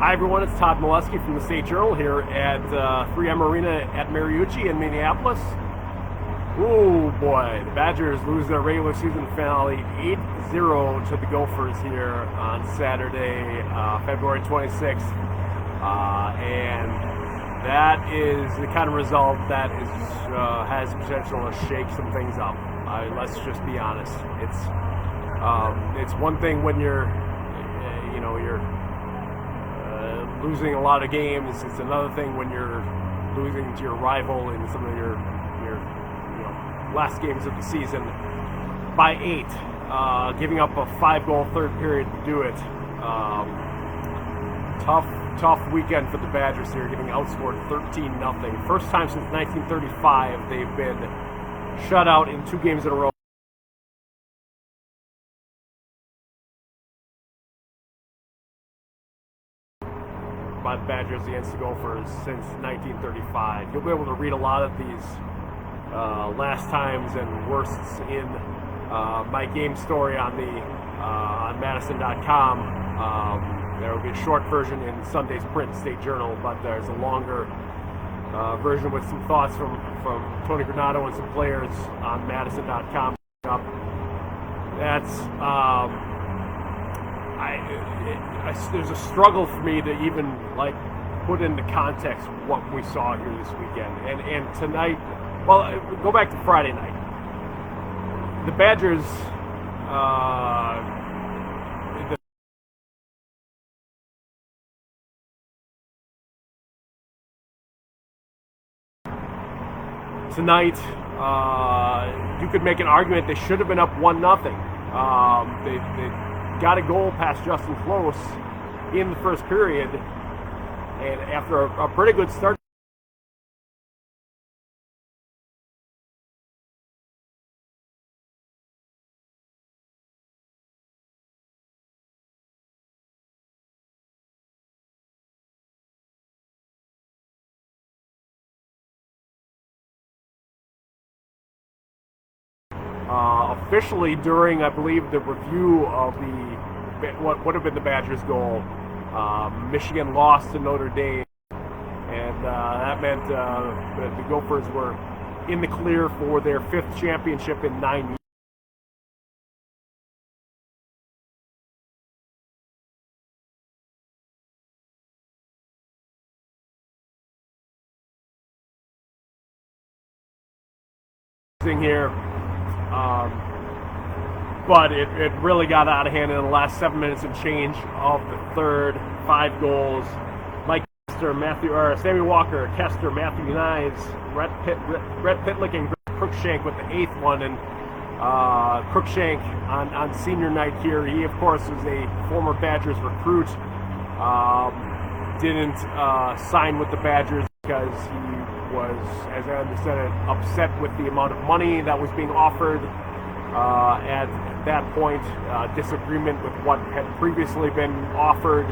Hi everyone, it's Todd Milewski from the State Journal here at 3M Arena at Milewski in Minneapolis. Oh boy, the Badgers lose their regular season finale 8-0 to the Gophers here on Saturday, February 26th. And that is the kind of result that has potential to shake some things up. Let's just be honest. It's one thing when you're losing a lot of games. It's another thing when you're losing to your rival in some of your last games of the season by 8, giving up a 5-goal third period to do it. Tough weekend for the Badgers here, getting outscored 13-0. First time since 1935 they've been shut out in 2 games in a row by the Badgers against the Gophers since 1935. You'll be able to read a lot of these last times and worsts in my game story on madison.com. There will be a short version in Sunday's print State Journal, but there's a longer version with some thoughts from Tony Granato and some players on madison.com. That's there's a struggle for me to even put into context what we saw here this weekend. And tonight, well, go back to Friday night. The Badgers tonight, you could make an argument they should have been up 1-0. They got a goal past Justin Close in the first period, and after a pretty good start, officially during, I believe, the review of what would have been the Badgers' goal, Michigan lost to Notre Dame, and that meant that the Gophers were in the clear for their 5th championship in 9 years. Here. But it really got out of hand in the last 7 minutes and change of the third. 5 goals. Mike Kester, Sammy Walker, Kester, Matthew Knives, Brett Pitlick, and Cruikshank with the 8th one. And Cruikshank on senior night here. He, of course, is a former Badgers recruit. Didn't sign with the Badgers because he was, as I understand it, upset with the amount of money that was being offered at that point. Disagreement with what had previously been offered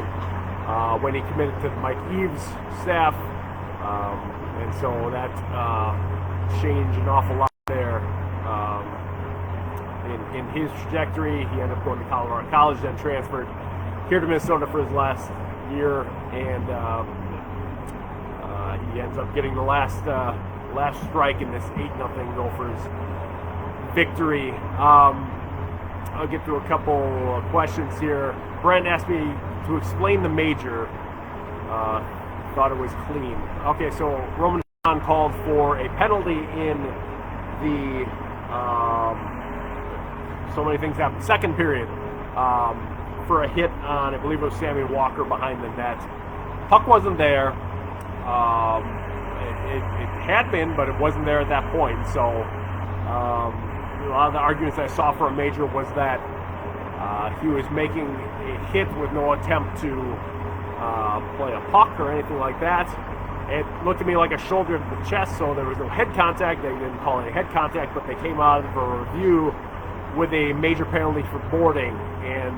when he committed to the Mike Eves staff, and so that changed an awful lot there in his trajectory. He ended up going to Colorado College, then transferred here to Minnesota for his last year, and he ends up getting the last strike in this 8-0 Gophers victory. I'll get through a couple questions here. Brent asked me to explain the major. Thought it was clean. Okay, so Roman called for a penalty in the so many things happened. Second period for a hit on, I believe it was Sammy Walker behind the net. Puck wasn't there. It had been, but it wasn't there at that point. So a lot of the arguments I saw for a major was that he was making a hit with no attempt to play a puck or anything like that. It looked to me like a shoulder to the chest, so there was no head contact. They didn't call it a head contact, but they came out of a review with a major penalty for boarding. And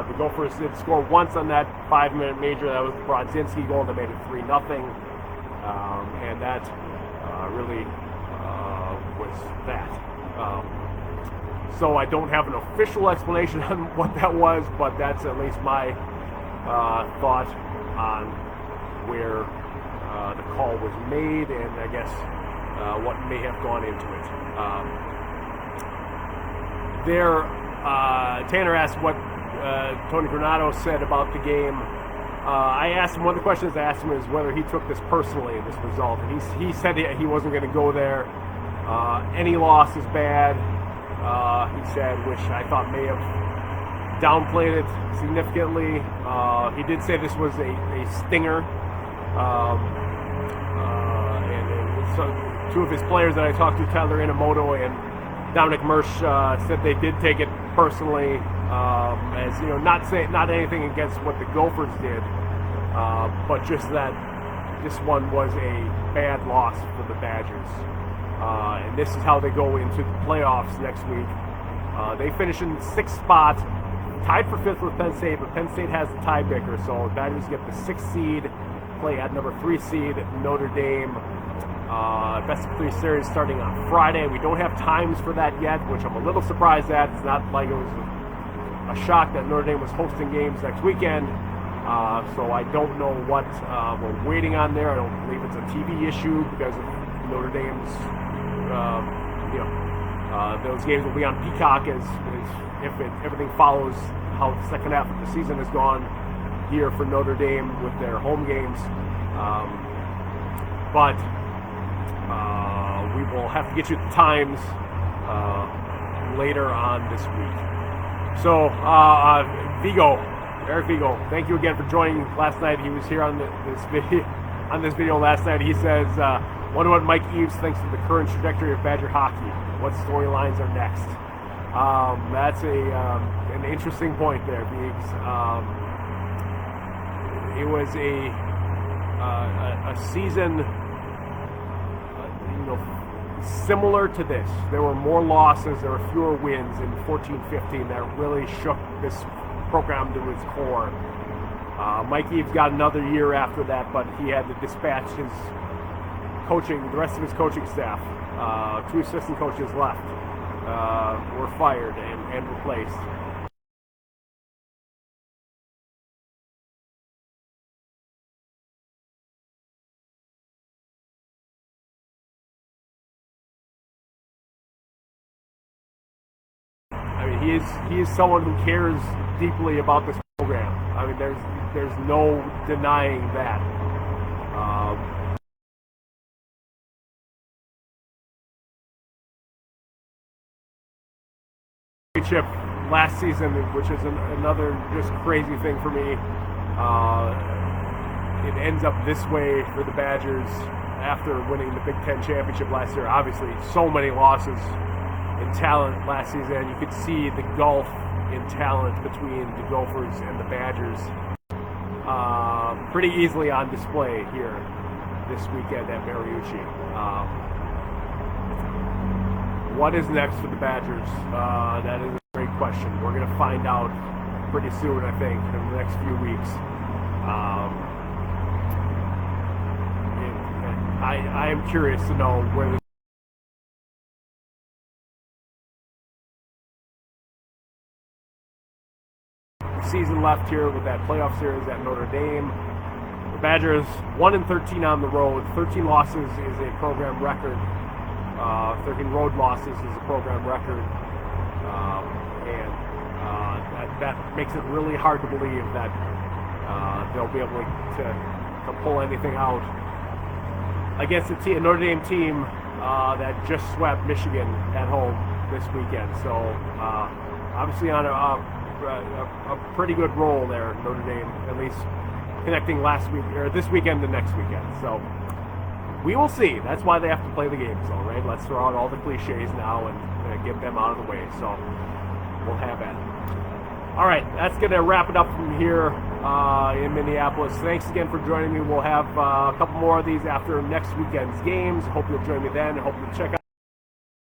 the Gophers did score once on that 5-minute major. That was the Brodzinski goal that made it 3-0. And that really was that. So I don't have an official explanation on what that was, but that's at least my thought on where the call was made, and I guess what may have gone into it. Tanner asked what Tony Granato said about the game. I asked him, one of the questions I asked him is whether he took this personally, this result. And he said he wasn't going to go there. Any loss is bad, he said, which I thought may have downplayed it significantly. He did say this was a stinger. And so two of his players that I talked to, Tyler Inamoto and Dominic Mersch, said they did take it personally, as not anything against what the Gophers did, but just that this one was a bad loss for the Badgers, and this is how they go into the playoffs next week. They finish in the 6th spot, tied for 5th with Penn State, but Penn State has the tiebreaker, so the Badgers get the 6th seed, play at number 3 seed Notre Dame. Best of 3 series starting on Friday. We don't have times for that yet, which I'm a little surprised at. It's not like it was a shock that Notre Dame was hosting games next weekend. So I don't know what we're waiting on there. I don't believe it's a TV issue because of Notre Dame's, those games will be on Peacock if everything follows how the second half of the season has gone here for Notre Dame with their home games. But we will have to get you the times later on this week. So, Eric Vigo, thank you again for joining last night. He was here on this video last night. He says, wonder what Mike Eaves thinks of the current trajectory of Badger hockey. What storylines are next? That's an interesting point there, Eaves. It was a season similar to this. There were more losses, there were fewer wins in 14-15 that really shook this program to its core. Mike Eaves got another year after that, but he had to dispatch the rest of his coaching staff. 2 assistant coaches left, were fired and replaced. He is someone who cares deeply about this program. I mean, there's no denying that. Championship last season, which is another just crazy thing for me. It ends up this way for the Badgers after winning the Big Ten championship last year. Obviously, so many losses in talent last season. You could see the gulf in talent between the Gophers and the Badgers pretty easily on display here this weekend at Mariucci. What is next for the Badgers? That is a great question. We're going to find out pretty soon, I think, in the next few weeks. I am curious to know where this season left here with that playoff series at Notre Dame. The Badgers 1-13 on the road. 13 losses is a program record. 13 road losses is a program record. That makes it really hard to believe that they'll be able to pull anything out against a Notre Dame team that just swept Michigan at home this weekend. So obviously on a pretty good roll there, Notre Dame, at least connecting last week or this weekend to next weekend. So we will see. That's why they have to play the games, all right? Let's throw out all the cliches now and get them out of the way. So we'll have at it. All right, that's going to wrap it up from here in Minneapolis. Thanks again for joining me. We'll have a couple more of these after next weekend's games. Hope you'll join me then. Hope you'll check out